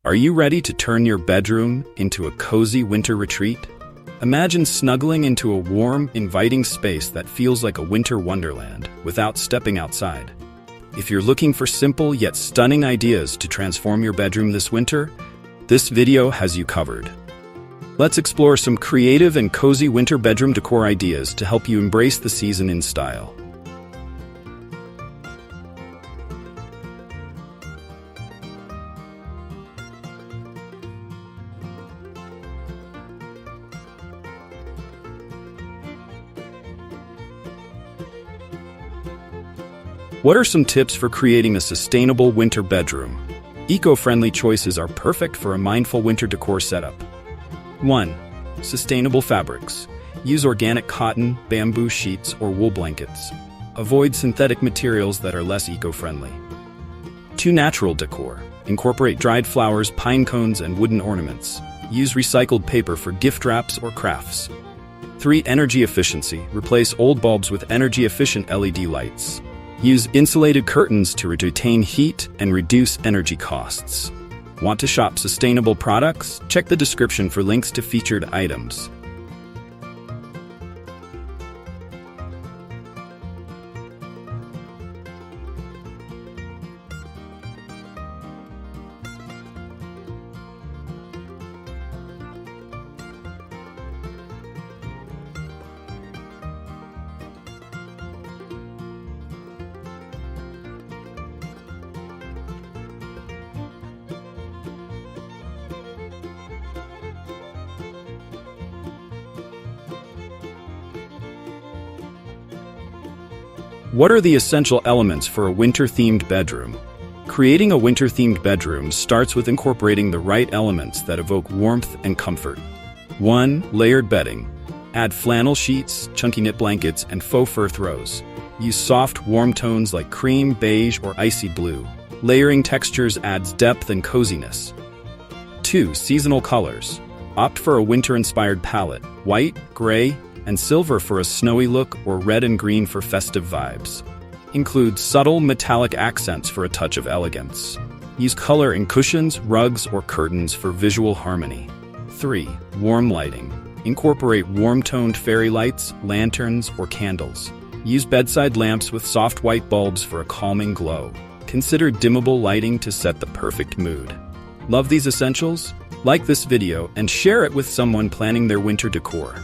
Are you ready to turn your bedroom into a cozy winter retreat? Imagine snuggling into a warm, inviting space that feels like a winter wonderland without stepping outside. If you're looking for simple yet stunning ideas to transform your bedroom this winter, this video has you covered. Let's explore some creative and cozy winter bedroom decor ideas to help you embrace the season in style. What are some tips for creating a sustainable winter bedroom? Eco-friendly choices are perfect for a mindful winter decor setup. 1. Sustainable fabrics. Use organic cotton, bamboo sheets, or wool blankets. Avoid synthetic materials that are less eco-friendly. 2. Natural decor. Incorporate dried flowers, pine cones, and wooden ornaments. Use recycled paper for gift wraps or crafts. 3. Energy efficiency. Replace old bulbs with energy-efficient LED lights. Use insulated curtains to retain heat and reduce energy costs. Want to shop sustainable products? Check the description for links to featured items. What are the essential elements for a winter-themed bedroom? Creating a winter-themed bedroom starts with incorporating the right elements that evoke warmth and comfort. 1. Layered bedding. Add flannel sheets, chunky knit blankets, and faux fur throws. Use soft, warm tones like cream, beige, or icy blue. Layering textures adds depth and coziness. 2. Seasonal colors. Opt for a winter-inspired palette: white, gray, and silver for a snowy look, or red and green for festive vibes. Include subtle metallic accents for a touch of elegance. Use color in cushions, rugs, or curtains for visual harmony. 3. Warm lighting. Incorporate warm-toned fairy lights, lanterns, or candles. Use bedside lamps with soft white bulbs for a calming glow. Consider dimmable lighting to set the perfect mood. Love these essentials? Like this video and share it with someone planning their winter decor.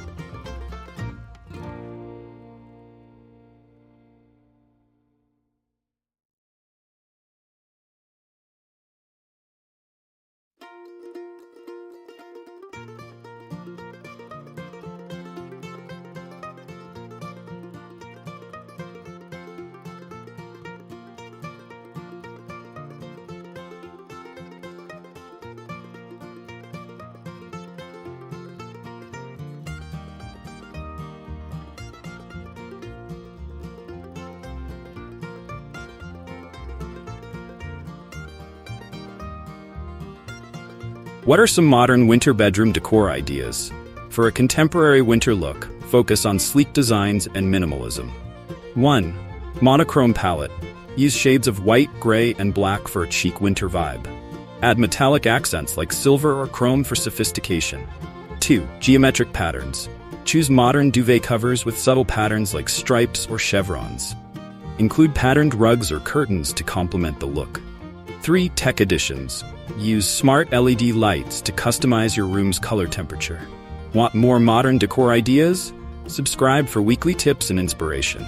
What are some modern winter bedroom decor ideas? For a contemporary winter look, focus on sleek designs and minimalism. 1. Monochrome palette. Use shades of white, gray, and black for a chic winter vibe. Add metallic accents like silver or chrome for sophistication. 2. Geometric patterns. Choose modern duvet covers with subtle patterns like stripes or chevrons. Include patterned rugs or curtains to complement the look. 3. Tech additions. Use smart LED lights to customize your room's color temperature. Want more modern decor ideas? Subscribe for weekly tips and inspiration.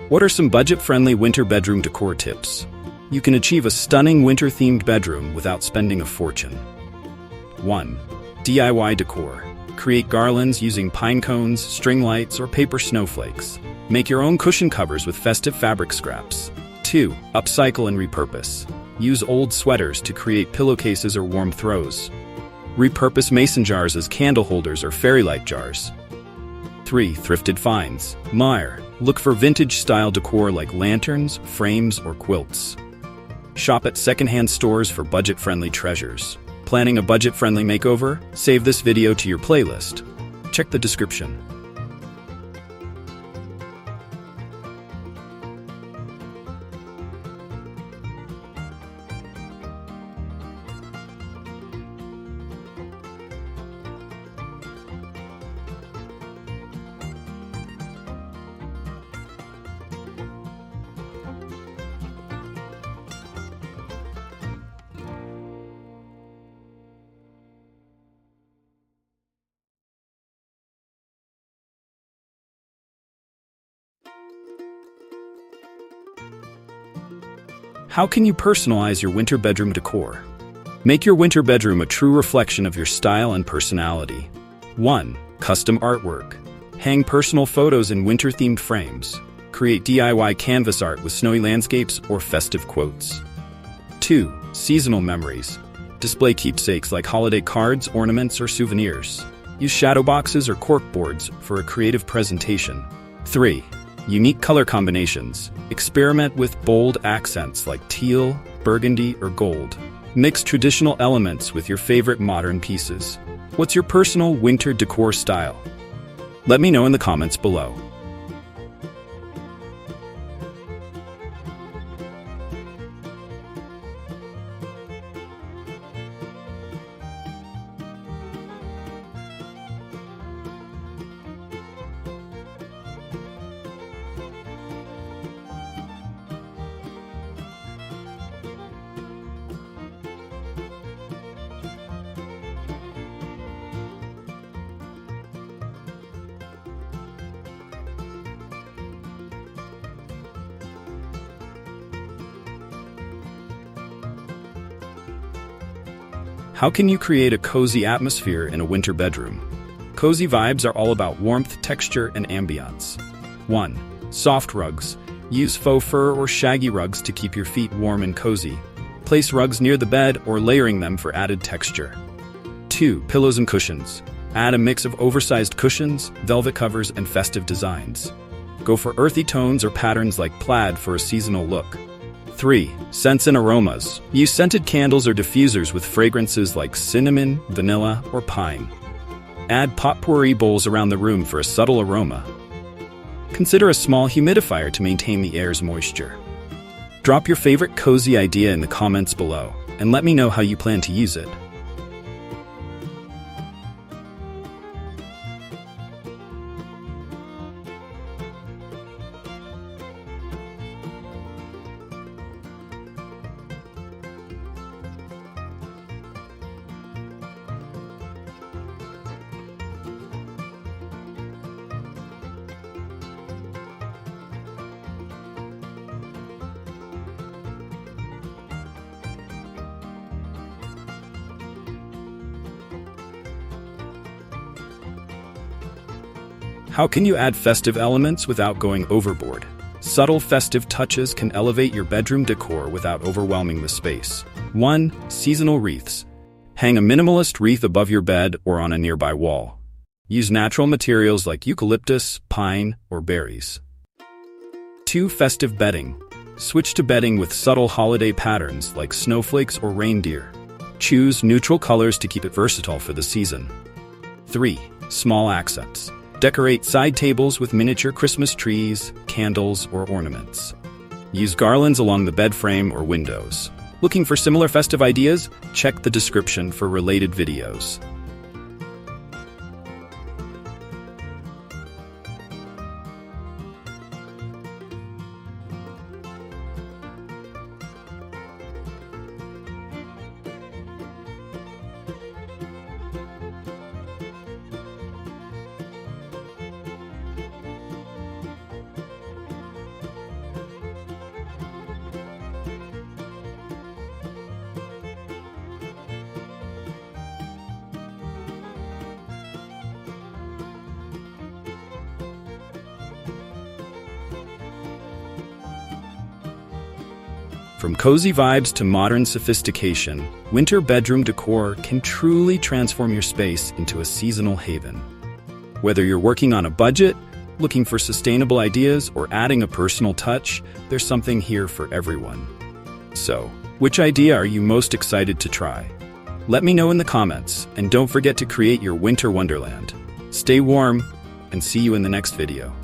What are some budget-friendly winter bedroom decor tips? You can achieve a stunning winter-themed bedroom without spending a fortune. 1. DIY decor. Create garlands using pine cones, string lights, or paper snowflakes. Make your own cushion covers with festive fabric scraps. 2. Upcycle and repurpose. Use old sweaters to create pillowcases or warm throws. Repurpose mason jars as candle holders or fairy light jars. 3. Thrifted finds. Look for vintage-style decor like lanterns, frames, or quilts. Shop at secondhand stores for budget-friendly treasures. Planning a budget-friendly makeover? Save this video to your playlist. Check the description. How can you personalize your winter bedroom decor? Make your winter bedroom a true reflection of your style and personality. 1. Custom artwork. Hang personal photos in winter-themed frames. Create DIY canvas art with snowy landscapes or festive quotes. 2. Seasonal memories. Display keepsakes like holiday cards, ornaments, or souvenirs. Use shadow boxes or cork boards for a creative presentation. 3. Unique color combinations. Experiment with bold accents like teal, burgundy, or gold. Mix traditional elements with your favorite modern pieces. What's your personal winter decor style? Let me know in the comments below. How can you create a cozy atmosphere in a winter bedroom? Cozy vibes are all about warmth, texture, and ambiance. 1. Soft rugs. Use faux fur or shaggy rugs to keep your feet warm and cozy. Place rugs near the bed or layering them for added texture. 2. Pillows and cushions. Add a mix of oversized cushions, velvet covers, and festive designs. Go for earthy tones or patterns like plaid for a seasonal look. 3. Scents and aromas. Use scented candles or diffusers with fragrances like cinnamon, vanilla, or pine. Add potpourri bowls around the room for a subtle aroma. Consider a small humidifier to maintain the air's moisture. Drop your favorite cozy idea in the comments below, and let me know how you plan to use it. How can you add festive elements without going overboard? Subtle festive touches can elevate your bedroom decor without overwhelming the space. 1. Seasonal wreaths. Hang a minimalist wreath above your bed or on a nearby wall. Use natural materials like eucalyptus, pine, or berries. 2. Festive bedding. Switch to bedding with subtle holiday patterns like snowflakes or reindeer. Choose neutral colors to keep it versatile for the season. 3. Small accents. Decorate side tables with miniature Christmas trees, candles, or ornaments. Use garlands along the bed frame or windows. Looking for similar festive ideas? Check the description for related videos. From cozy vibes to modern sophistication, winter bedroom decor can truly transform your space into a seasonal haven. Whether you're working on a budget, looking for sustainable ideas, or adding a personal touch, there's something here for everyone. So, which idea are you most excited to try? Let me know in the comments, and don't forget to create your winter wonderland. Stay warm, and see you in the next video.